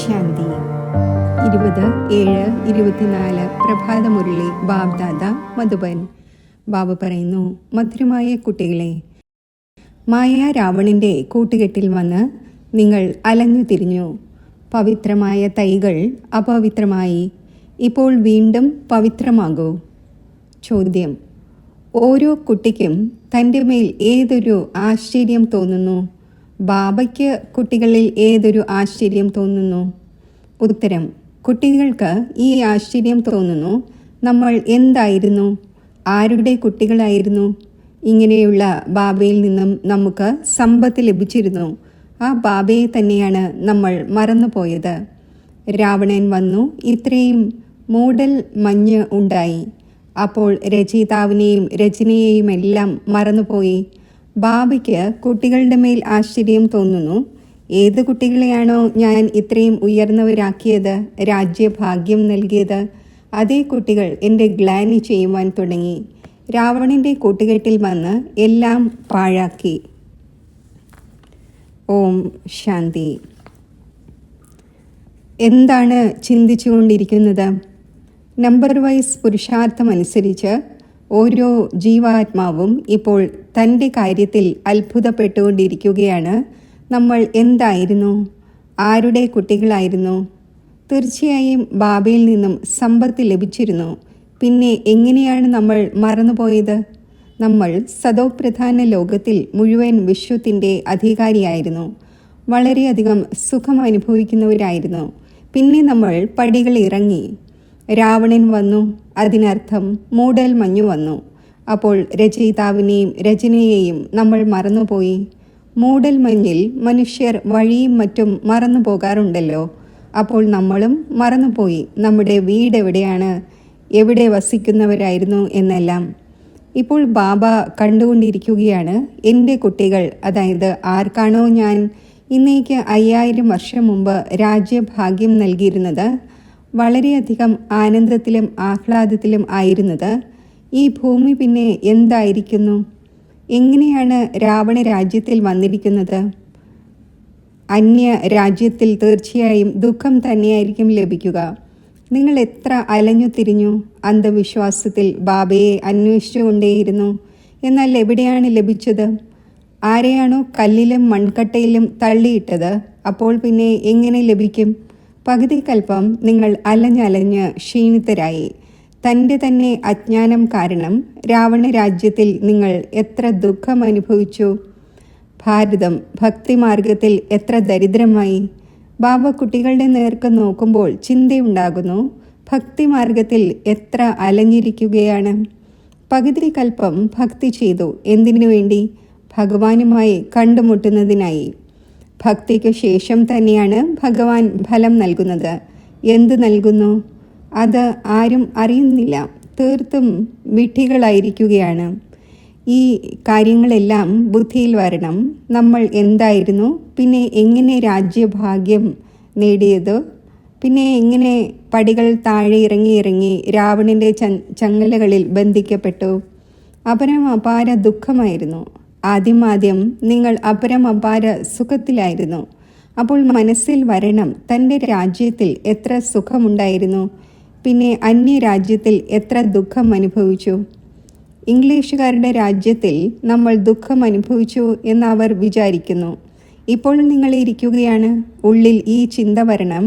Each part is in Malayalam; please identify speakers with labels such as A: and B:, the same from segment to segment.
A: ശാന്തി 20/7/24 പ്രഭാതമുരളി ബാബ്ദാദ മധുബൻ. ബാബ പറയുന്നു, മധുരമായ കുട്ടികളെ, മായ രാവണൻ്റെ കൂട്ടുകെട്ടിൽ വന്ന് നിങ്ങൾ അലഞ്ഞു തിരിഞ്ഞു. പവിത്രമായ തൈകൾ അപവിത്രമായി. ഇപ്പോൾ വീണ്ടും പവിത്രമാകൂ. ചോദ്യം: ഓരോ കുട്ടിക്കും തൻ്റെ മേൽ ഏതൊരു ആശ്ചര്യം തോന്നുന്നു? ബാബയ്ക്ക് കുട്ടികളിൽ ഏതൊരു ആശ്ചര്യം തോന്നുന്നു? ഉത്തരം: കുട്ടികൾക്ക് ഈ ആശ്ചര്യം തോന്നുന്നു, നമ്മൾ എന്തായിരുന്നു, ആരുടെ കുട്ടികളായിരുന്നു? ഇങ്ങനെയുള്ള ബാബയിൽ നിന്നും നമുക്ക് സമ്പത്ത് ലഭിച്ചിരുന്നു. ആ ബാബയെ തന്നെയാണ് നമ്മൾ മറന്നുപോയത്. രാവണൻ വന്നു, ഇത്രയും മൂടൽ മഞ്ഞ് ഉണ്ടായി. അപ്പോൾ രചയിതാവിനെയും രചനയെയും എല്ലാം മറന്നുപോയി. ബാബയ്ക്ക് കുട്ടികളുടെ മേൽ ആശ്ചര്യം തോന്നുന്നു. ഏത് കുട്ടികളെയാണോ ഞാൻ ഇത്രയും ഉയർന്നവരാക്കിയത്, രാജ്യഭാഗ്യം നൽകിയത്, അതേ കുട്ടികൾ എൻ്റെ ഗ്ലാനി ചെയ്യുവാൻ തുടങ്ങി. രാവണൻ്റെ കൂട്ടുകെട്ടിൽ വന്ന് എല്ലാം പാഴാക്കി. ഓം ശാന്തി. എന്താണ് ചിന്തിച്ചുകൊണ്ടിരിക്കുന്നത്? നമ്പർ വൈസ് പുരുഷാർത്ഥമനുസരിച്ച് ഓരോ ജീവാത്മാവും ഇപ്പോൾ തൻ്റെ കാര്യത്തിൽ അത്ഭുതപ്പെട്ടുകൊണ്ടിരിക്കുകയാണ്. നമ്മൾ എന്തായിരുന്നു, ആരുടെ കുട്ടികളായിരുന്നു? തീർച്ചയായും ബാബയിൽ നിന്നും സമ്പത്ത് ലഭിച്ചിരുന്നു. പിന്നെ എങ്ങനെയാണ് നമ്മൾ മറന്നുപോയത്? നമ്മൾ സദോപ്രധാന ലോകത്തിൽ മുഴുവൻ വിശ്വത്തിൻ്റെ അധികാരിയായിരുന്നു. വളരെയധികം സുഖം അനുഭവിക്കുന്നവരായിരുന്നു. പിന്നെ നമ്മൾ പടികൾ ഇറങ്ങി. രാവണൻ വന്നു, അതിനർത്ഥം മൂടൽ മഞ്ഞു വന്നു. അപ്പോൾ രചയിതാവിനെയും രചനയെയും നമ്മൾ മറന്നുപോയി. മൂടൽ മഞ്ഞിൽ മനുഷ്യർ വഴിയും മറ്റും മറന്നു പോകാറുണ്ടല്ലോ. അപ്പോൾ നമ്മളും മറന്നുപോയി നമ്മുടെ വീട് എവിടെയാണ്, എവിടെ വസിക്കുന്നവരായിരുന്നു എന്നെല്ലാം. ഇപ്പോൾ ബാബ കണ്ടുകൊണ്ടിരിക്കുകയാണ്, എൻ്റെ കുട്ടികൾ, അതായത് ആർക്കാണോ ഞാൻ ഇന്നേക്ക് 5000 വർഷം മുമ്പ് രാജ്യഭാഗ്യം നൽകിയിരുന്നത്, വളരെയധികം ആനന്ദത്തിലും ആഹ്ലാദത്തിലും ആയിരുന്നത്, ഈ ഭൂമി പിന്നെ എന്തായിരിക്കുന്നു? എങ്ങനെയാണ് രാവണ രാജ്യത്തിൽ വന്നിരിക്കുന്നത്? അന്യ രാജ്യത്തിൽ തീർച്ചയായും ദുഃഖം തന്നെയായിരിക്കും ലഭിക്കുക. നിങ്ങൾ എത്ര അലഞ്ഞു തിരിഞ്ഞു, അന്ധവിശ്വാസത്തിൽ ബാബയെ അന്വേഷിച്ചുകൊണ്ടേയിരുന്നു. എന്നാൽ എവിടെയാണ് ലഭിച്ചത്? ആരെയാണോ കല്ലിലും മൺകട്ടയിലും തള്ളിയിട്ടത്, അപ്പോൾ പിന്നെ എങ്ങനെ ലഭിക്കും? പകുതി കൽപ്പം നിങ്ങൾ അലഞ്ഞലഞ്ഞ് ക്ഷീണിതരായി. തൻ്റെ തന്നെ അജ്ഞാനം കാരണം രാവണ രാജ്യത്തിൽ നിങ്ങൾ എത്ര ദുഃഖം അനുഭവിച്ചു. ഭാരതം ഭക്തിമാർഗത്തിൽ എത്ര ദരിദ്രമായി. ബാബ കുട്ടികളുടെ നേർക്ക് നോക്കുമ്പോൾ ചിന്തയുണ്ടാകുന്നു, ഭക്തിമാർഗത്തിൽ എത്ര അലഞ്ഞിരിക്കുകയാണ്. പകുതി കൽപ്പം ഭക്തി ചെയ്തു. എന്തിനു വേണ്ടി? ഭഗവാനുമായി കണ്ടുമുട്ടുന്നതിനായി. ഭക്തിക്ക് ശേഷം തന്നെയാണ് ഭഗവാൻ ഫലം നൽകുന്നത്. എന്ത് നൽകുന്നു? അത് ആരും അറിയുന്നില്ല. തീർത്തും വിഡ്ഢികളായിരിക്കുകയാണ്. ഈ കാര്യങ്ങളെല്ലാം ബുദ്ധിയിൽ വരണം. നമ്മൾ എന്തായിരുന്നു, പിന്നെ എങ്ങനെ രാജ്യഭാഗ്യം നേടിയത്, പിന്നെ എങ്ങനെ പടികൾ താഴെ ഇറങ്ങി രാവണൻ്റെ ചങ്ങലകളിൽ ബന്ധിക്കപ്പെട്ടു. അപാര ദുഃഖമായിരുന്നു. ആദ്യം നിങ്ങൾ അപാര സുഖത്തിലായിരുന്നു. അപ്പോൾ മനസ്സിൽ വരണം, തൻ്റെ രാജ്യത്തിൽ എത്ര സുഖമുണ്ടായിരുന്നു, പിന്നെ അന്യരാജ്യത്തിൽ എത്ര ദുഃഖം അനുഭവിച്ചു. ഇംഗ്ലീഷുകാരുടെ രാജ്യത്തിൽ നമ്മൾ ദുഃഖം അനുഭവിച്ചു എന്ന് അവർ വിചാരിക്കുന്നു. ഇപ്പോൾ നിങ്ങൾ ഇരിക്കുകയാണ്. ഉള്ളിൽ ഈ ചിന്ത വരണം,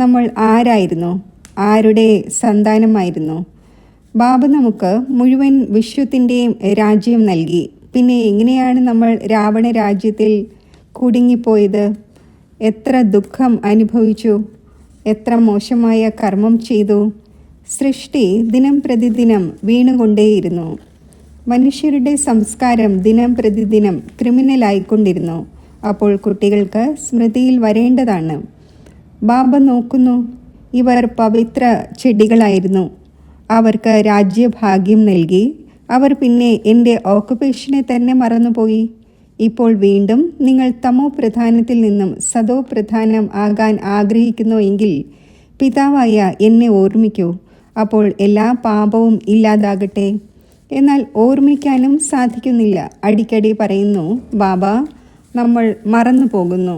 A: നമ്മൾ ആരായിരുന്നു, ആരുടെ സന്താനമായിരുന്നു. ബാബ നമുക്ക് മുഴുവൻ വിശ്വത്തിൻ്റെയും രാജ്യം നൽകി. പിന്നെ എങ്ങനെയാണ് നമ്മൾ രാവണ രാജ്യത്തിൽ കുടുങ്ങിപ്പോയത്? എത്ര ദുഃഖം അനുഭവിച്ചു, എത്ര മോശമായ കർമ്മം ചെയ്തു. സൃഷ്ടി ദിനം പ്രതിദിനം വീണുകൊണ്ടേയിരുന്നു. മനുഷ്യരുടെ സംസ്കാരം ദിനം പ്രതിദിനം ക്രിമിനലായിക്കൊണ്ടിരുന്നു. അപ്പോൾ കുട്ടികൾക്ക് സ്മൃതിയിൽ വരേണ്ടതാണ്. ബാബ നോക്കുന്നു, ഇവർ പവിത്ര ചെടികളായിരുന്നു. അവർക്ക് രാജ്യഭാഗ്യം നൽകി. അവർ പിന്നെ എൻ്റെ ഓക്കുപേഷനെ തന്നെ മറന്നുപോയി. ഇപ്പോൾ വീണ്ടും നിങ്ങൾ തമോ പ്രധാനത്തിൽ നിന്നും സദോ പ്രധാനം ആകാൻ ആഗ്രഹിക്കുന്നു എങ്കിൽ പിതാവായ എന്നെ ഓർമ്മിക്കൂ. അപ്പോൾ എല്ലാ പാപവും ഇല്ലാതാകട്ടെ. എന്നാൽ ഓർമ്മിക്കാനും സാധിക്കുന്നില്ല. അടിക്കടി പറയുന്നു, ബാബ നമ്മൾ മറന്നു പോകുന്നു.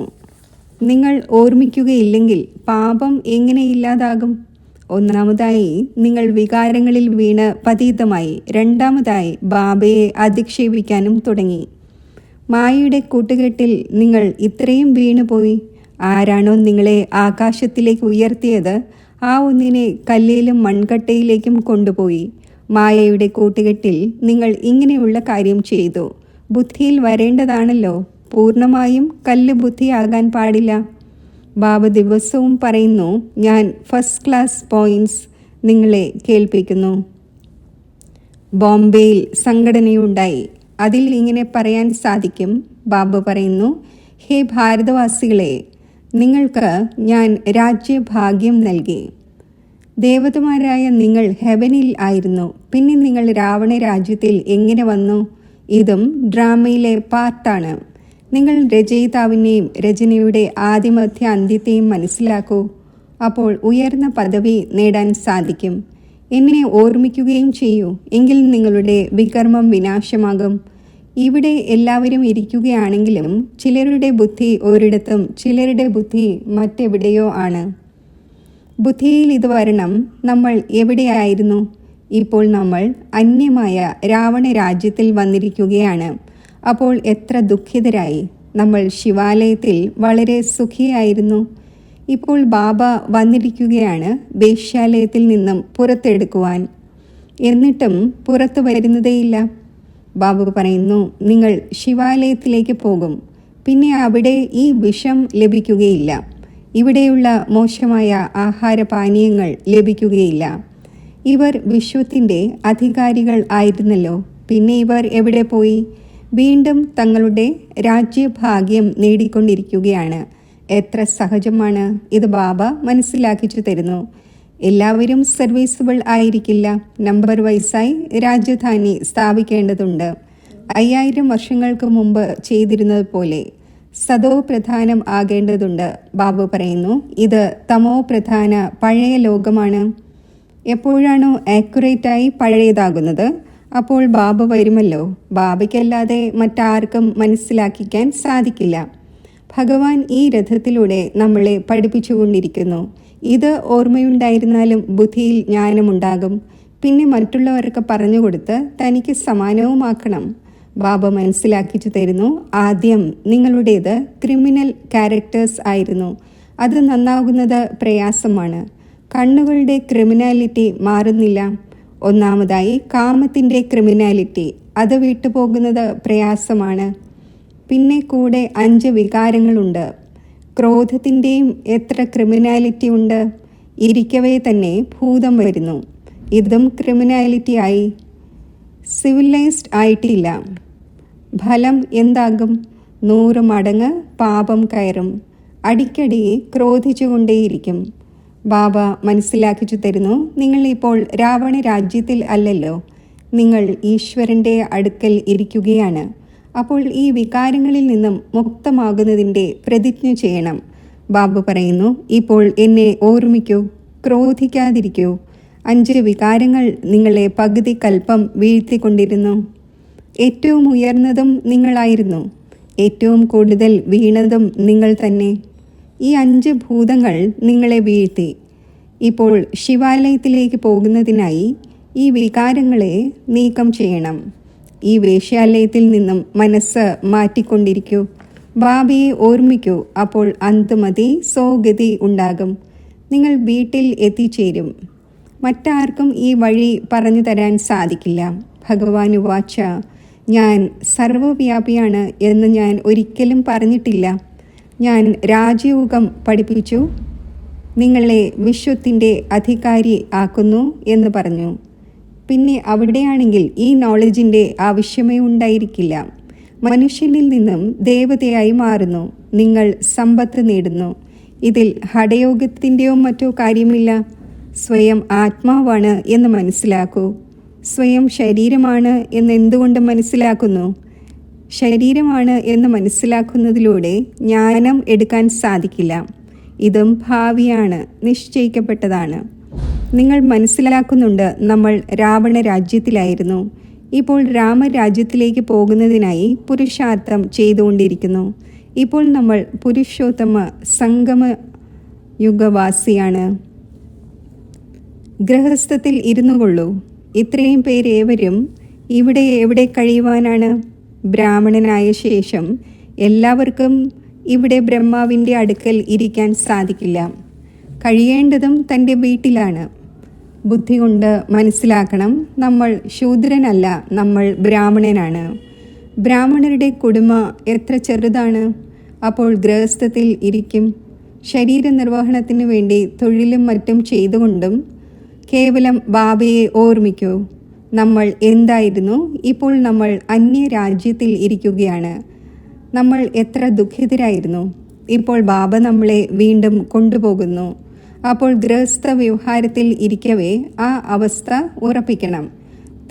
A: നിങ്ങൾ ഓർമ്മിക്കുകയില്ലെങ്കിൽ പാപം എങ്ങനെ ഇല്ലാതാകും? ഒന്നാമതായി നിങ്ങൾ വികാരങ്ങളിൽ വീണ് പതീതമായി. രണ്ടാമതായി ബാബയെ അധിക്ഷേപിക്കാനും തുടങ്ങി. മായയുടെ കൂട്ടുകെട്ടിൽ നിങ്ങൾ ഇത്രയും വീണുപോയി. ആരാണോ നിങ്ങളെ ആകാശത്തിലേക്ക് ഉയർത്തിയത്, ആ ഒന്നിനെ കല്ലിലും മൺകട്ടയിലേക്കും കൊണ്ടുപോയി. മായയുടെ കൂട്ടുകെട്ടിൽ നിങ്ങൾ ഇങ്ങനെയുള്ള കാര്യം ചെയ്തു. ബുദ്ധിയിൽ വരേണ്ടതാണല്ലോ. പൂർണ്ണമായും കല്ല് ബുദ്ധിയാകാൻ പാടില്ല. ബാബ ദിവസവും പറയുന്നു, ഞാൻ ഫസ്റ്റ് ക്ലാസ് പോയിന്റ്സ് നിങ്ങളെ കേൾപ്പിക്കുന്നു. ബോംബെയിൽ സംഘടനയുണ്ടായി. അതിൽ ഇങ്ങനെ പറയാൻ സാധിക്കും. ബാബ പറയുന്നു, ഹേ ഭാരതവാസികളെ, നിങ്ങൾക്ക് ഞാൻ രാജ്യഭാഗ്യം നൽകി. ദേവതമാരായ നിങ്ങൾ ഹെവനിൽ ആയിരുന്നു. പിന്നെ നിങ്ങൾ രാവണ രാജ്യത്തിൽ എങ്ങനെ വന്നു? ഇതും ഡ്രാമയിലെ പാർട്ടാണ്. നിങ്ങൾ രചയിതാവിനെയും രചനയുടെ ആദ്യമധ്യ അന്ത്യത്തെയും മനസ്സിലാക്കൂ. അപ്പോൾ ഉയർന്ന പദവി നേടാൻ സാധിക്കും. എന്നെ ഓർമ്മിക്കുകയും ചെയ്യൂ. എങ്കിൽ നിങ്ങളുടെ വികർമ്മം വിനാശമാകും. ഇവിടെ എല്ലാവരും ഇരിക്കുകയാണെങ്കിലും ചിലരുടെ ബുദ്ധി ഒരിടത്തും ചിലരുടെ ബുദ്ധി മറ്റെവിടെയോ ആണ്. ബുദ്ധിയിൽ ഇത് വരണം. നമ്മൾ എവിടെയായിരുന്നു? ഇപ്പോൾ നമ്മൾ അന്യമായ രാവണ രാജ്യത്തിൽ വന്നിരിക്കുകയാണ്. അപ്പോൾ എത്ര ദുഃഖിതരായി. നമ്മൾ ശിവാലയത്തിൽ വളരെ സുഖിയായിരുന്നു. ഇപ്പോൾ ബാബ വന്നിരിക്കുകയാണ് വേശ്യാലയത്തിൽ നിന്നും പുറത്തെടുക്കുവാൻ. എന്നിട്ടും പുറത്തു വരുന്നതേയില്ല. ബാബു പറയുന്നു, നിങ്ങൾ ശിവാലയത്തിലേക്ക് പോകും. പിന്നെ അവിടെ ഈ വിഷം ലഭിക്കുകയില്ല. ഇവിടെയുള്ള മോശമായ ആഹാരപാനീയങ്ങൾ ലഭിക്കുകയില്ല. ഇവർ വിശ്വത്തിൻ്റെ അധികാരികൾ ആയിരുന്നല്ലോ. പിന്നെ ഇവർ എവിടെ പോയി? വീണ്ടും തങ്ങളുടെ രാജ്യഭാഗ്യം നേടിക്കൊണ്ടിരിക്കുകയാണ്. എത്ര സഹജമാണ് ഇത്! ബാബ മനസ്സിലാക്കിച്ചു തരുന്നു. എല്ലാവരും സർവീസബിൾ ആയിരിക്കില്ല. നമ്പർ വൈസായി രാജധാനി സ്ഥാപിക്കേണ്ടതുണ്ട്. 5000 വർഷങ്ങൾക്ക് മുമ്പ് ചെയ്തിരുന്നത് പോലെ സതോ പ്രധാനം ആകേണ്ടതുണ്ട്. ബാബു പറയുന്നു, ഇത് തമോ പ്രധാന പഴയ ലോകമാണ്. എപ്പോഴാണോ ആക്യുറേറ്റായി പഴയതാകുന്നത്, അപ്പോൾ ബാബ വരുമല്ലോ. ബാബയ്ക്കല്ലാതെ മറ്റാർക്കും മനസ്സിലാക്കിക്കാൻ സാധിക്കില്ല. ഭഗവാൻ ഈ രഥത്തിലൂടെ നമ്മളെ പഠിപ്പിച്ചുകൊണ്ടിരിക്കുന്നു. ഇത് ഓർമ്മയുണ്ടായിരുന്നാലും ബുദ്ധിയിൽ ജ്ഞാനമുണ്ടാകും. പിന്നെ മറ്റുള്ളവർക്ക് പറഞ്ഞുകൊടുത്ത് തനിക്ക് സമാനവുമാക്കണം. ബാബ മനസ്സിലാക്കിച്ചു തരുന്നു, ആദ്യം നിങ്ങളുടേത് ക്രിമിനൽ ക്യാരക്ടേഴ്സ് ആയിരുന്നു. അത് നന്നാകുന്നത് പ്രയാസമാണ്. കണ്ണുകളുടെ ക്രിമിനാലിറ്റി മാറുന്നില്ല. ഒന്നാമതായി കാമത്തിൻ്റെ ക്രിമിനാലിറ്റി, അത് വിട്ടുപോകുന്നത് പ്രയാസമാണ്. പിന്നെ കൂടെ 5 വികാരങ്ങളുണ്ട്. ക്രോധത്തിൻ്റെയും എത്ര ക്രിമിനാലിറ്റി ഉണ്ട്! ഇരിക്കവേ തന്നെ ഭൂതം വരുന്നു. ഇതും ക്രിമിനാലിറ്റി ആയി. സിവിലൈസ്ഡ് ആയിട്ടില്ല. ഫലം എന്താകും? 100 മടങ്ങ് പാപം കയറും. അടിക്കടി ക്രോധിച്ചുകൊണ്ടേയിരിക്കും. ബാബ മനസ്സിലാക്കിച്ചു തരുന്നു, നിങ്ങൾ ഇപ്പോൾ രാവണ രാജ്യത്തിൽ അല്ലല്ലോ. നിങ്ങൾ ഈശ്വരൻ്റെ അടുക്കൽ ഇരിക്കുകയാണ്. അപ്പോൾ ഈ വികാരങ്ങളിൽ നിന്നും മുക്തമാകുന്നതിൻ്റെ പ്രതിജ്ഞ ചെയ്യണം. ബാബു പറയുന്നു, ഇപ്പോൾ എന്നെ ഓർമ്മിക്കൂ, ക്രോധിക്കാതിരിക്കൂ. 5 വികാരങ്ങൾ നിങ്ങളെ പകുതി കൽപ്പം വീഴ്ത്തിക്കൊണ്ടിരുന്നു. ഏറ്റവും ഉയർന്നതും നിങ്ങളായിരുന്നു. ഏറ്റവും കൂടുതൽ വീണതും നിങ്ങൾ തന്നെ. ഈ 5 ഭൂതങ്ങൾ നിങ്ങളെ വീഴ്ത്തി. ഇപ്പോൾ ശിവാലയത്തിലേക്ക് പോകുന്നതിനായി ഈ വികാരങ്ങളെ നീക്കം ചെയ്യണം. ഈ വേശ്യാലയത്തിൽ നിന്നും മനസ്സ് മാറ്റിക്കൊണ്ടിരിക്കൂ. ബാബയെ ഓർമ്മിക്കൂ. അപ്പോൾ അന്തമതി സോഗതി ഉണ്ടാകും. നിങ്ങൾ വീട്ടിൽ എത്തിച്ചേരും. മറ്റാർക്കും ഈ വഴി പറഞ്ഞു തരാൻ സാധിക്കില്ല. ഭഗവാൻ വാച്ച, ഞാൻ സർവവ്യാപിയാണ് എന്ന് ഞാൻ ഒരിക്കലും പറഞ്ഞിട്ടില്ല. ഞാൻ രാജയോഗം പഠിപ്പിച്ചു, നിങ്ങളെ വിശ്വത്തിൻ്റെ അധികാരി ആക്കുന്നു എന്ന് പറഞ്ഞു. പിന്നെ അവിടെയാണെങ്കിൽ ഈ നോളജിൻ്റെ ആവശ്യമേ ഉണ്ടായിരിക്കില്ല. മനുഷ്യനിൽ നിന്നും ദേവതയായി മാറുന്നു. നിങ്ങൾ സമ്പത്ത് നേടുന്നു. ഇതിൽ ഹഠയോഗത്തിൻ്റെയോ മറ്റോ കാര്യമില്ല. സ്വയം ആത്മാവാണ് എന്ന് മനസ്സിലാക്കൂ. സ്വയം ശരീരമാണ് എന്ന് എന്തുകൊണ്ട് മനസ്സിലാക്കുന്നു? ശരീരമാണ് എന്ന് മനസ്സിലാക്കുന്നതിലൂടെ ജ്ഞാനം എടുക്കാൻ സാധിക്കില്ല. ഇതും ഭാവിയാണ്, നിശ്ചയിക്കപ്പെട്ടതാണ്. നിങ്ങൾ മനസ്സിലാക്കുന്നുണ്ട്, നമ്മൾ രാവണ രാജ്യത്തിലായിരുന്നു. ഇപ്പോൾ രാമരാജ്യത്തിലേക്ക് പോകുന്നതിനായി പുരുഷാർത്ഥം ചെയ്തുകൊണ്ടിരിക്കുന്നു. ഇപ്പോൾ നമ്മൾ പുരുഷോത്തമ സംഗമ യുഗവാസിയാണ്. ഗൃഹസ്ഥത്തിൽ ഇരുന്നു കൊള്ളൂ. ഇത്രയും പേരേവരും ഇവിടെ എവിടെ കഴിയുവാനാണ്? ബ്രാഹ്മണനായ ശേഷം എല്ലാവർക്കും ഇവിടെ ബ്രഹ്മാവിൻ്റെ അടുക്കൽ ഇരിക്കാൻ സാധിക്കില്ല. കഴിയേണ്ടതും തൻ്റെ വീട്ടിലാണ്. ബുദ്ധി കൊണ്ട് മനസ്സിലാക്കണം, നമ്മൾ ശൂദ്രനല്ല, നമ്മൾ ബ്രാഹ്മണനാണ്. ബ്രാഹ്മണരുടെ കുടുംബ എത്ര ചെറുതാണ്. അപ്പോൾ ഗൃഹസ്ഥത്തിൽ ഇരിക്കും. ശരീര നിർവഹണത്തിന് വേണ്ടി തൊഴിലും മറ്റും ചെയ്തുകൊണ്ടും കേവലം ബാബയെ ഓർമ്മിക്കൂ. നമ്മൾ എന്തായിരുന്നു? ഇപ്പോൾ നമ്മൾ അന്യരാജ്യത്തിൽ ഇരിക്കുകയാണ്. നമ്മൾ എത്ര ദുഃഖിതരായിരുന്നു. ഇപ്പോൾ ബാബ നമ്മളെ വീണ്ടും കൊണ്ടുപോകുന്നു. അപ്പോൾ ഗൃഹസ്ഥ വ്യവഹാരത്തിൽ ഇരിക്കവേ ആ അവസ്ഥ ഉറപ്പിക്കണം.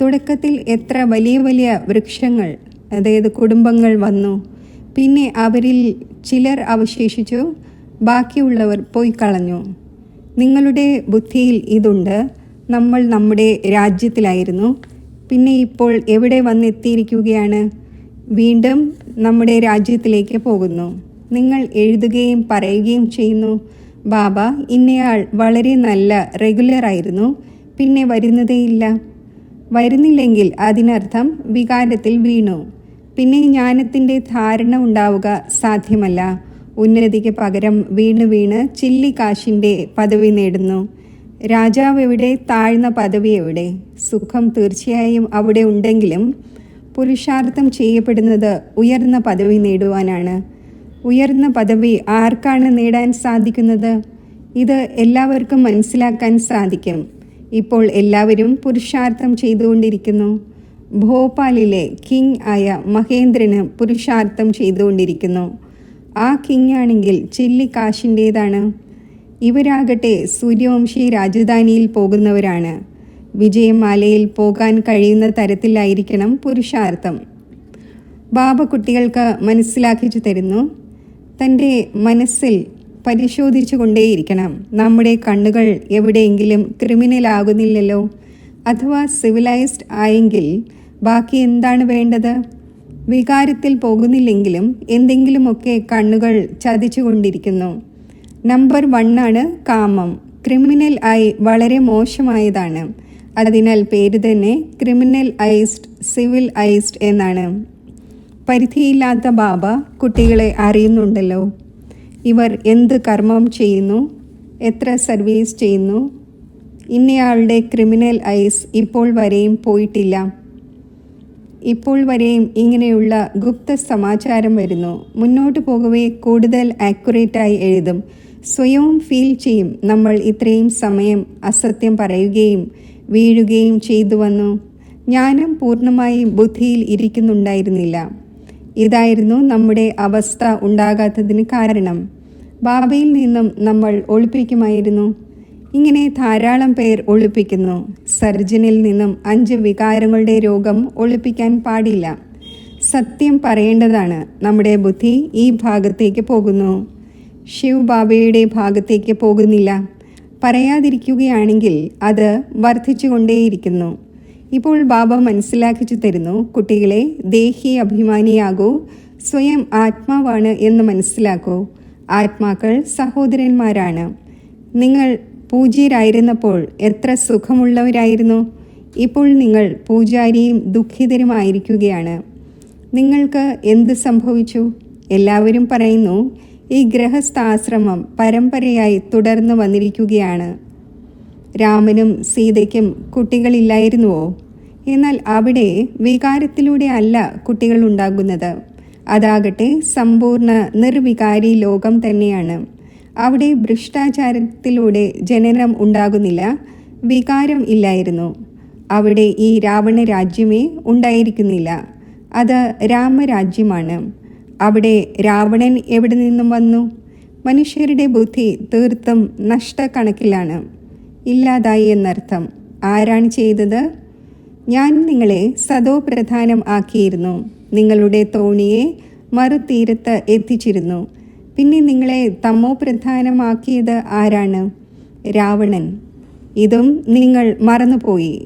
A: തുടക്കത്തിൽ എത്ര വലിയ വലിയ വൃക്ഷങ്ങൾ, അതായത് കുടുംബങ്ങൾ വന്നു. പിന്നെ അവരിൽ ചിലർ അവശേഷിച്ചു, ബാക്കിയുള്ളവർ പോയി കളഞ്ഞു. നിങ്ങളുടെ ബുദ്ധിയിൽ ഇതുണ്ട്. നമ്മൾ നമ്മുടെ രാജ്യത്തിലായിരുന്നു, പിന്നെ ഇപ്പോൾ എവിടെ വന്നെത്തിയിരിക്കുകയാണ്? വീണ്ടും നമ്മുടെ രാജ്യത്തിലേക്ക് പോകുന്നു. നിങ്ങൾ എഴുതുകയും പറയുകയും ചെയ്യുന്നു, ബാബ ഇന്നയാൾ വളരെ നല്ല റെഗുലറായിരുന്നു, പിന്നെ വരുന്നതേയില്ല. വരുന്നില്ലെങ്കിൽ അതിനർത്ഥം വികാരത്തിൽ വീണു. പിന്നെ ജ്ഞാനത്തിൻ്റെ ധാരണ ഉണ്ടാവുക സാധ്യമല്ല. ഉന്നതിക്ക് പകരം വീണ് വീണ് ചില്ലിക്കാശിൻ്റെ പദവി നേടുന്നു. രാജാവ് എവിടെ? താഴ്ന്ന പദവി എവിടെ? സുഖം തീർച്ചയായും അവിടെ ഉണ്ടെങ്കിലും പുരുഷാർത്ഥം ചെയ്യപ്പെടുന്നത് ഉയർന്ന പദവി നേടുവാനാണ്. ഉയർന്ന പദവി ആർക്കാണ് നേടാൻ സാധിക്കുന്നത്? ഇത് എല്ലാവർക്കും മനസ്സിലാക്കാൻ സാധിക്കും. ഇപ്പോൾ എല്ലാവരും പുരുഷാർത്ഥം ചെയ്തുകൊണ്ടിരിക്കുന്നു. ഭോപ്പാലിലെ കിങ് ആയ മഹേന്ദ്രന് പുരുഷാർത്ഥം ചെയ്തുകൊണ്ടിരിക്കുന്നു. ആ കിങ് ആണെങ്കിൽ ചില്ലിക്കാശിൻ്റേതാണ്. ഇവരാകട്ടെ സൂര്യവംശി രാജധാനിയിൽ പോകുന്നവരാണ്. വിജയമാലയിൽ പോകാൻ കഴിയുന്ന തരത്തിലായിരിക്കണം പുരുഷാർത്ഥം. ബാബ കുട്ടികൾക്ക് മനസ്സിലാക്കിച്ചു തരുന്നു. തൻ്റെ മനസ്സിൽ പരിശോധിച്ചു കൊണ്ടേയിരിക്കണം. നമ്മുടെ കണ്ണുകൾ എവിടെയെങ്കിലും ക്രിമിനൽ ആകുന്നില്ലല്ലോ. അഥവാ സിവിലൈസ്ഡ് ആയെങ്കിൽ ബാക്കി എന്താണ് വേണ്ടത്? വികാരത്തിൽ പോകുന്നില്ലെങ്കിലും എന്തെങ്കിലുമൊക്കെ കണ്ണുകൾ ചതിച്ചു കൊണ്ടിരിക്കുന്നു. നമ്പർ 1 കാമം. ക്രിമിനൽ ആയി വളരെ മോശമായതാണ്. അതിനാൽ പേര് തന്നെ ക്രിമിനൽ ഐസ്ഡ്, സിവിൽ ഐസ്ഡ് എന്നാണ്. പരിധിയില്ലാത്ത ബാബ കുട്ടികളെ അറിയുന്നുണ്ടല്ലോ. ഇവർ എന്ത് കർമ്മം ചെയ്യുന്നു, എത്ര സർവീസ് ചെയ്യുന്നു. ഇന്നയാളുടെ ക്രിമിനൽ ഐസ് ഇപ്പോൾ വരെയും പോയിട്ടില്ല. ഇപ്പോൾ വരെയും ഇങ്ങനെയുള്ള ഗുപ്ത സമാചാരം വരുന്നു. മുന്നോട്ട് പോകവേ കൂടുതൽ ആക്യുറേറ്റായി എഴുതും. സ്വയവും ഫീൽ ചെയ്യും, നമ്മൾ ഇത്രയും സമയം അസത്യം പറയുകയും വീഴുകയും ചെയ്തു വന്നു. ജ്ഞാനം പൂർണ്ണമായും ബുദ്ധിയിൽ ഇരിക്കുന്നുണ്ടായിരുന്നില്ല. ഇതായിരുന്നു നമ്മുടെ അവസ്ഥ ഉണ്ടാകാത്തതിന് കാരണം. ബാബയിൽ നിന്നും നമ്മൾ ഒളിപ്പിക്കുമായിരുന്നു. ഇങ്ങനെ ധാരാളം പേർ ഒളിപ്പിക്കുന്നു. സർജനിൽ നിന്നും 5 വികാരങ്ങളുടെ രോഗം ഒളിപ്പിക്കാൻ പാടില്ല. സത്യം പറയേണ്ടതാണ്. നമ്മുടെ ബുദ്ധി ഈ ഭാഗത്തേക്ക് പോകുന്നു, ശിവ് ബാബയുടെ ഭാഗത്തേക്ക് പോകുന്നില്ല. പറയാതിരിക്കുകയാണെങ്കിൽ അത് വർദ്ധിച്ചുകൊണ്ടേയിരിക്കുന്നു. ഇപ്പോൾ ബാബ മനസ്സിലാക്കിച്ചു തരുന്നു, കുട്ടികളെ ദേഹി അഭിമാനിയാകൂ, സ്വയം ആത്മാവാണ് എന്ന് മനസ്സിലാക്കൂ. ആത്മാക്കൾ സഹോദരന്മാരാണ്. നിങ്ങൾ പൂജ്യരായിരുന്നപ്പോൾ എത്ര സുഖമുള്ളവരായിരുന്നു. ഇപ്പോൾ നിങ്ങൾ പൂജാരിയും ദുഃഖിതരുമായിരിക്കുകയാണ്. നിങ്ങൾക്ക് എന്ത് സംഭവിച്ചു? എല്ലാവരും പറയുന്നു, ഈ ഗൃഹസ്ഥാശ്രമം പരമ്പരയായി തുടർന്നു വന്നിരിക്കുകയാണ്. രാമനും സീതയ്ക്കും കുട്ടികളില്ലായിരുന്നുവോ? എന്നാൽ അവിടെ വികാരത്തിലൂടെ അല്ല കുട്ടികൾ ഉണ്ടാകുന്നത്. അതാകട്ടെ സമ്പൂർണ്ണ നിർവികാരി ലോകം തന്നെയാണ്. അവിടെ ഭ്രഷ്ടാചാരത്തിലൂടെ ജനനം ഉണ്ടാകുന്നില്ല, വികാരം ഇല്ലായിരുന്നു. അവിടെ ഈ രാവണ രാജ്യമേ ഉണ്ടായിരിക്കുന്നില്ല. അത് രാമരാജ്യമാണ്. അവിടെ രാവണൻ എവിടെ നിന്നും വന്നു? മനുഷ്യരുടെ ബുദ്ധി തീർത്തും നഷ്ടക്കണക്കിലാണ്, ഇല്ലാതായി എന്നർത്ഥം. ആരാണ് ചെയ്തത്? ഞാൻ നിങ്ങളെ സതോപ്രധാനം ആക്കിയിരുന്നു. നിങ്ങളുടെ തോണിയെ മറുതീരത്ത് എത്തിച്ചിരുന്നു. പിന്നെ നിങ്ങളെ തമോ പ്രധാനമാക്കിയത് ആരാണ്? രാവണൻ. ഇതും നിങ്ങൾ മറന്നുപോയി.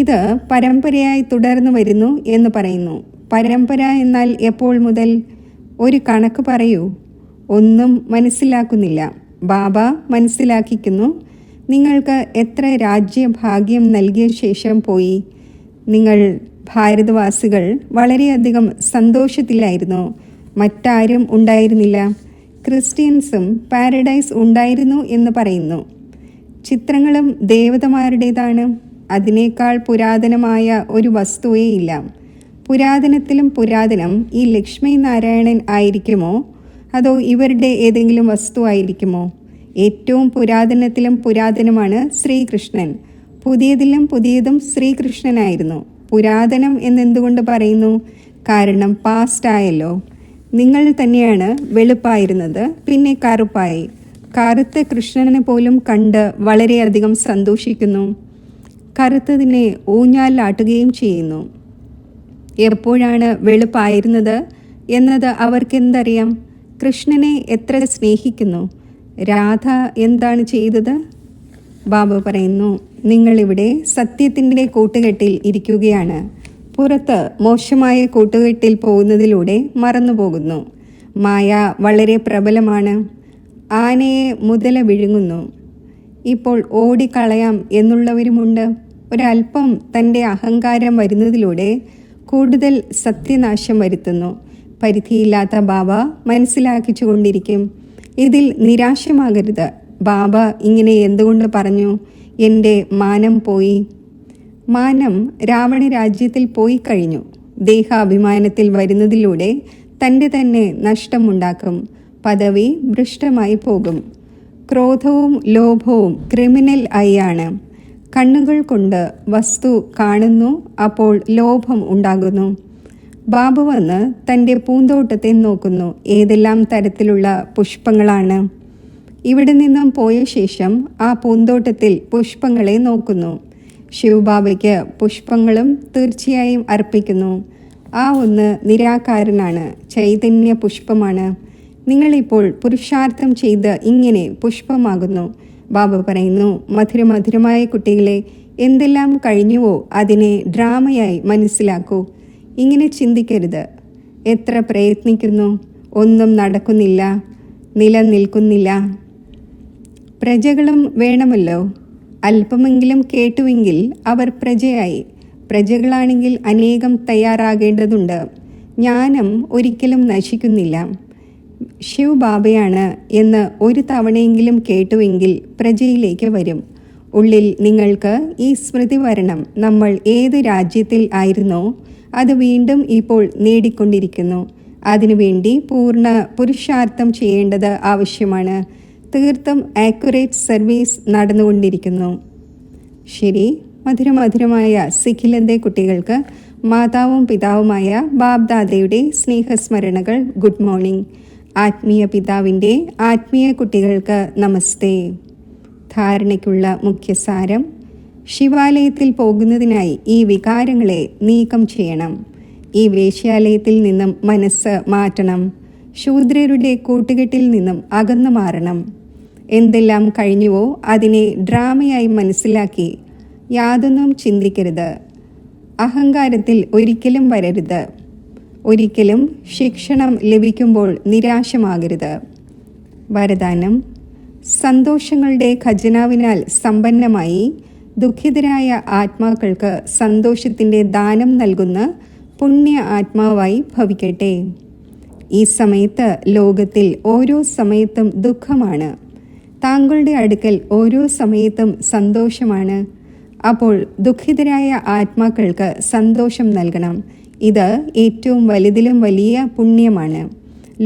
A: ഇത് പരമ്പരയായി തുടർന്നു വരുന്നു എന്ന് പറയുന്നു. പരമ്പര എന്നാൽ എപ്പോൾ മുതൽ? ഒരു കണക്ക് പറയൂ. ഒന്നും മനസ്സിലാക്കുന്നില്ല. ബാബ മനസ്സിലാക്കിക്കുന്നു. നിങ്ങൾക്ക് എത്ര രാജ്യഭാഗ്യം നൽകിയ ശേഷം പോയി. നിങ്ങൾ ഭാരതവാസികൾ വളരെയധികം സന്തോഷത്തിലായിരുന്നു. മറ്റാരും ഉണ്ടായിരുന്നില്ല. ക്രിസ്ത്യൻസും പാരഡൈസ് ഉണ്ടായിരുന്നു എന്ന് പറയുന്നു. ചിത്രങ്ങളും ദേവതമാരുടേതാണ്. അതിനേക്കാൾ പുരാതനമായ ഒരു വസ്തുവേ ഇല്ല. പുരാതനത്തിലും പുരാതനം ഈ ലക്ഷ്മി നാരായണൻ ആയിരിക്കുമോ, അതോ ഇവരുടെ ഏതെങ്കിലും വസ്തു ആയിരിക്കുമോ? ഏറ്റവും പുരാതനത്തിലും പുരാതനമാണ് ശ്രീകൃഷ്ണൻ. പുതിയതിലും പുതിയതും ശ്രീകൃഷ്ണനായിരുന്നു. പുരാതനം എന്നെന്തുകൊണ്ട് പറയുന്നു? കാരണം പാസ്റ്റ് ആയല്ലോ. നിങ്ങൾ തന്നെയാണ് വെളുപ്പായിരുന്നത്, പിന്നെ കറുപ്പായി. കറുത്ത കൃഷ്ണനെ പോലും കണ്ട് വളരെയധികം സന്തോഷിക്കുന്നു. കറുത്തതിനെ ഊഞ്ഞാലാട്ടുകയും ചെയ്യുന്നു. എപ്പോഴാണ് വെളുപ്പായിരുന്നത് എന്നത് അവർക്കെന്തറിയാം? കൃഷ്ണനെ എത്ര സ്നേഹിക്കുന്നു. രാധ എന്താണ് ചെയ്തത്? ബാബ പറയുന്നു, നിങ്ങളിവിടെ സത്യത്തിൻ്റെ കൂട്ടുകെട്ടിൽ ഇരിക്കുകയാണ്. പുറത്ത് മോശമായ കൂട്ടുകെട്ടിൽ പോകുന്നതിലൂടെ മറന്നുപോകുന്നു. മായ വളരെ പ്രബലമാണ്. ആനയെ മുതല വിഴുങ്ങുന്നു. ഇപ്പോൾ ഓടിക്കളയാം എന്നുള്ളവരുമുണ്ട്. ഒരല്പം തൻ്റെ അഹങ്കാരം വരുന്നതിലൂടെ കൂടുതൽ സത്യനാശം വരുത്തുന്നു. പരിധിയില്ലാത്ത ബാബ മനസ്സിലാക്കിച്ചുകൊണ്ടിരിക്കും. ഇതിൽ നിരാശമാകരുത്. ബാബ ഇങ്ങനെ എന്തുകൊണ്ട് പറഞ്ഞു? എൻ്റെ മാനം പോയി. മാനം രാവണ രാജ്യത്തിൽ പോയി കഴിഞ്ഞു. ദേഹാഭിമാനത്തിൽ വരുന്നതിലൂടെ തൻ്റെ തന്നെ നഷ്ടമുണ്ടാക്കും. പദവി ഭ്രഷ്ടമായി പോകും. ക്രോധവും ലോഭവും ക്രിമിനൽ ആയാണ്. കണ്ണുകൾ കൊണ്ട് വസ്തു കാണുന്നു, അപ്പോൾ ലോഭം ഉണ്ടാകുന്നു. ബാബു വന്ന് തൻ്റെ പൂന്തോട്ടത്തെ നോക്കുന്നു. ഏതെല്ലാം തരത്തിലുള്ള പുഷ്പങ്ങളാണ്. ഇവിടെ നിന്നും പോയ ശേഷം ആ പൂന്തോട്ടത്തിൽ പുഷ്പങ്ങളെ നോക്കുന്നു. ശിവബാബയ്ക്ക് പുഷ്പങ്ങളും തീർച്ചയായും അർപ്പിക്കുന്നു. ആ ഒന്ന് നിരാകാരനാണ്, ചൈതന്യ പുഷ്പമാണ്. നിങ്ങളിപ്പോൾ പുരുഷാർത്ഥം ചെയ്ത് ഇങ്ങനെ പുഷ്പമാകുന്നു. ബാബ പറയുന്നു, മധുരമധുരമായ കുട്ടികളെ, എന്തെല്ലാം കഴിഞ്ഞുവോ അതിനെ ഡ്രാമയായി മനസ്സിലാക്കൂ. ഇങ്ങനെ ചിന്തിക്കരുത്. എത്ര പ്രയത്നിക്കുന്നു, ഒന്നും നടക്കുന്നില്ല, നിലനിൽക്കുന്നില്ല. പ്രജകളും വേണമല്ലോ. അല്പമെങ്കിലും കേട്ടുവെങ്കിൽ അവർ പ്രജയായി. പ്രജകളാണെങ്കിൽ അനേകം തയ്യാറാകേണ്ടതുണ്ട്. ജ്ഞാനം ഒരിക്കലും നശിക്കുന്നില്ല. ശിവ് ബാബയാണ് എന്ന് ഒരു തവണയെങ്കിലും കേട്ടുവെങ്കിൽ പ്രജയിലേക്ക് വരും. ഉള്ളിൽ നിങ്ങൾക്ക് ഈ സ്മൃതി വരണം. നമ്മൾ ഏത് രാജ്യത്തിൽ ആയിരുന്നോ അത് വീണ്ടും ഇപ്പോൾ നേടിക്കൊണ്ടിരിക്കുന്നു. അതിനുവേണ്ടി പൂർണ്ണ പുരുഷാർത്ഥം ചെയ്യേണ്ടത് ആവശ്യമാണ്. തീർത്തും ആക്യുറേറ്റ് സർവീസ് നടന്നുകൊണ്ടിരിക്കുന്നു. ശരി, മധുരമധുരമായ സിഖിലന്റെ കുട്ടികൾക്ക് മാതാവും പിതാവുമായ ബാബ്ദാദയുടെ സ്നേഹസ്മരണകൾ. Good morning. ആത്മീയ പിതാവിൻ്റെ ആത്മീയ കുട്ടികൾക്ക് നമസ്തേ. ധാരണയ്ക്കുള്ള മുഖ്യസാരം: ശിവാലയത്തിൽ പോകുന്നതിനായി ഈ വികാരങ്ങളെ നീക്കം ചെയ്യണം. ഈ വേശ്യാലയത്തിൽ നിന്നും മനസ്സ് മാറ്റണം. ശൂദ്രരുടെ കൂട്ടുകെട്ടിൽ നിന്നും അകന്നു മാറണം. എന്തെല്ലാം കഴിഞ്ഞുവോ അതിനെ ഡ്രാമയായി മനസ്സിലാക്കി യാതൊന്നും ചിന്തിക്കരുത്. അഹങ്കാരത്തിൽ ഒരിക്കലും വരരുത്. ഒരിക്കലും ശിക്ഷണം ലഭിക്കുമ്പോൾ നിരാശമാകരുത്. വരദാനം: സന്തോഷങ്ങളുടെ ഖജനാവിനാൽ സമ്പന്നമായി ദുഃഖിതരായ ആത്മാക്കൾക്ക് സന്തോഷത്തിൻ്റെ ദാനം നൽകുന്ന പുണ്യ ആത്മാവായി ഭവിക്കട്ടെ. ഈ സമയത്ത് ലോകത്തിൽ ഓരോ സമയത്തും ദുഃഖമാണ്. താങ്കളുടെ അടുക്കൽ ഓരോ സമയത്തും സന്തോഷമാണ്. അപ്പോൾ ദുഃഖിതരായ ആത്മാക്കൾക്ക് സന്തോഷം നൽകണം. ഇത് ഏറ്റവും വലുതിലും വലിയ പുണ്യമാണ്.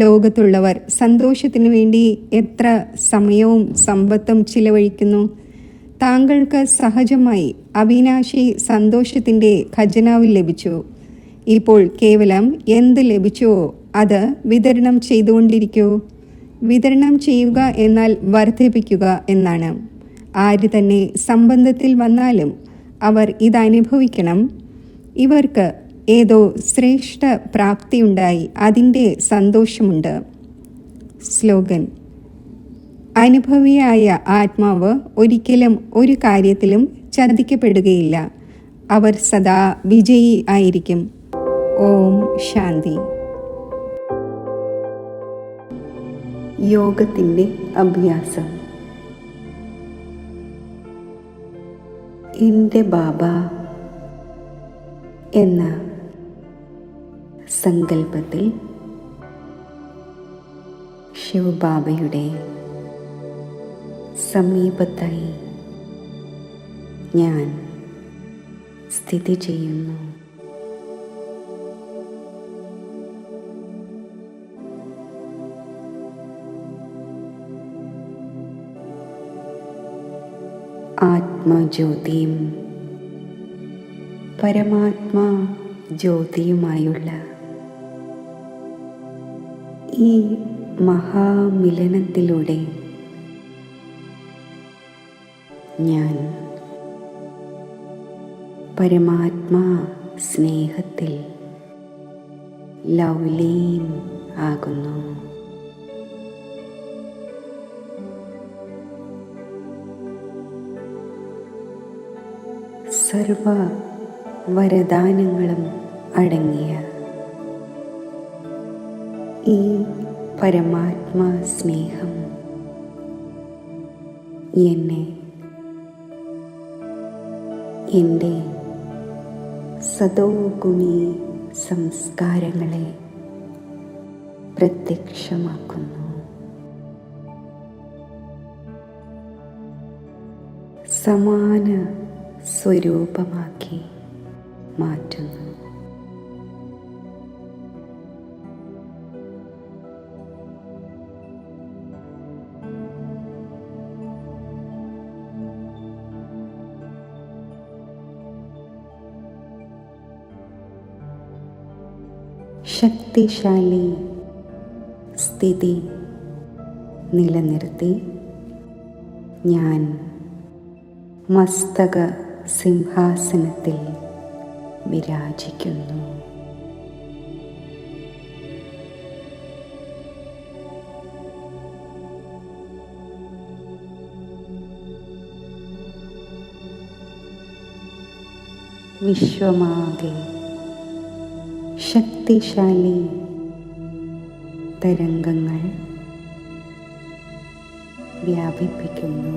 A: ലോകത്തുള്ളവർ സന്തോഷത്തിനു വേണ്ടി എത്ര സമയവും സമ്പത്തും ചിലവഴിക്കുന്നു. താങ്കൾക്ക് സഹജമായി അവിനാശി സന്തോഷത്തിൻ്റെ ഖജനാവ് ലഭിച്ചു. ഇപ്പോൾ കേവലം എന്ത് ലഭിച്ചുവോ അത് വിതരണം ചെയ്തുകൊണ്ടിരിക്കൂ. വിതരണം ചെയ്യുക എന്നാൽ വർദ്ധിപ്പിക്കുക എന്നാണ്. ആര് തന്നെ സംബന്ധത്തിൽ വന്നാലും അവർ ഇതനുഭവിക്കണം. ഇവർക്ക് ഏതോ ശ്രേഷ്ഠ പ്രാപ്തിയുണ്ടായി, അതിൻ്റെ സന്തോഷമുണ്ട്. സ്ലോഗൻ: അനുഭവിയായ ആത്മാവ് ഒരിക്കലും ഒരു കാര്യത്തിലും ചതിക്കപ്പെടുകയില്ല. അവർ സദാ വിജയി ആയിരിക്കും. ഓം ശാന്തി. യോഗത്തിൻ്റെ അഭ്യാസം. എൻ്റെ ബാബ എന്ന സങ്കല്പത്തിൽ ശിവബാബയുടെ സമീപത്തായി ഞാൻ സ്ഥിതി ചെയ്യുന്നു. ആത്മജ്യോതിയും പരമാത്മാ ജ്യോതിയുമായുള്ള ഈ മഹാമിലനത്തിലൂടെ ഞാൻ പരമാത്മാ സ്നേഹത്തിൽ ലൗലീൻ ആകുന്നു. സർവ വരദാനങ്ങളും അടങ്ങിയ ഈ പരമാത്മാ സ്നേഹം എന്നെ എൻ്റെ സദോഗുണി സംസ്കാരങ്ങളെ പ്രത്യക്ഷമാക്കുന്നു. സമാന സ്വരൂപമാക്കി മാറ്റുന്നു. ശക്തിശാലി സ്ഥിതി നിലനിർത്തി ഞാൻ മസ്തക സിംഹാസനത്തിൽ വിരാജിക്കുന്നു. വിശ്വമാകെ ശക്തിശാലി തരംഗങ്ങൾ വ്യാപിപ്പിക്കുന്നു.